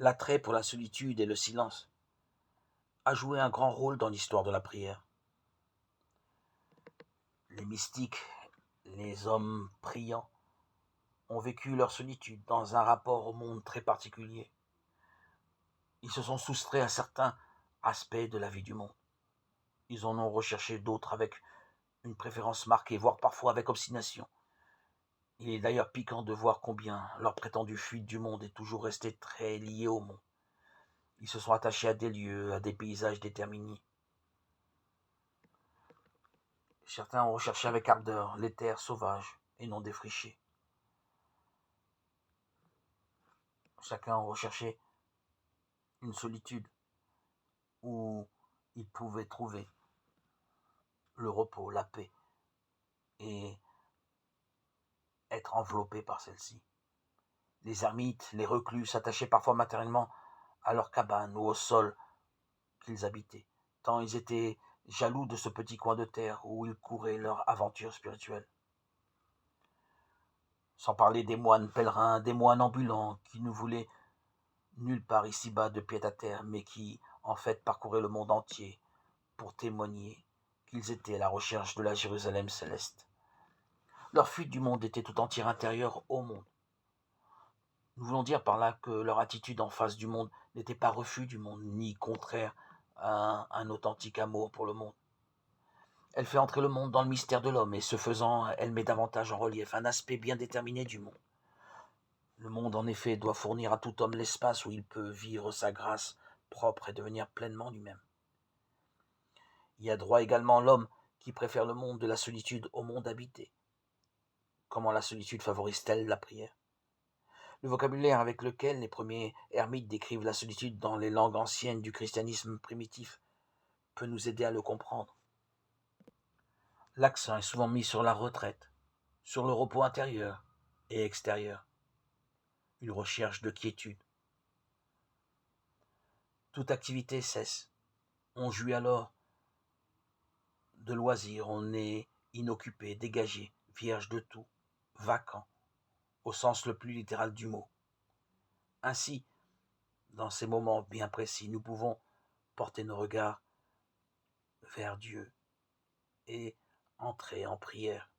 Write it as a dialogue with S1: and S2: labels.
S1: L'attrait pour la solitude et le silence a joué un grand rôle dans l'histoire de la prière. Les mystiques, les hommes priants, ont vécu leur solitude dans un rapport au monde très particulier. Ils se sont soustraits à certains aspects de la vie du monde. Ils en ont recherché d'autres avec une préférence marquée, voire parfois avec obstination. Il est d'ailleurs piquant de voir combien leur prétendue fuite du monde est toujours restée très liée au monde. Ils se sont attachés à des lieux, à des paysages déterminés. Certains ont recherché avec ardeur les terres sauvages et non défrichées. Chacun a recherché une solitude où ils pouvaient trouver le repos, la paix et être enveloppés par celle-ci. Les ermites, les reclus s'attachaient parfois matériellement à leur cabane ou au sol qu'ils habitaient, tant ils étaient jaloux de ce petit coin de terre où ils couraient leur aventure spirituelle. Sans parler des moines pèlerins, des moines ambulants qui ne voulaient nulle part ici-bas de pied à terre, mais qui, en fait, parcouraient le monde entier pour témoigner qu'ils étaient à la recherche de la Jérusalem céleste. Leur fuite du monde était tout entière intérieure au monde. Nous voulons dire par là que leur attitude en face du monde n'était pas refus du monde, ni contraire à un authentique amour pour le monde. Elle fait entrer le monde dans le mystère de l'homme, et ce faisant, elle met davantage en relief un aspect bien déterminé du monde. Le monde, en effet, doit fournir à tout homme l'espace où il peut vivre sa grâce propre et devenir pleinement lui-même. Il y a droit également l'homme qui préfère le monde de la solitude au monde habité. Comment la solitude favorise-t-elle la prière? Le vocabulaire avec lequel les premiers ermites décrivent la solitude dans les langues anciennes du christianisme primitif peut nous aider à le comprendre. L'accent est souvent mis sur la retraite, sur le repos intérieur et extérieur, une recherche de quiétude. Toute activité cesse. On jouit alors de loisirs, on est inoccupé, dégagé, vierge de tout, vacant, au sens le plus littéral du mot. Ainsi, dans ces moments bien précis, nous pouvons porter nos regards vers Dieu et entrer en prière.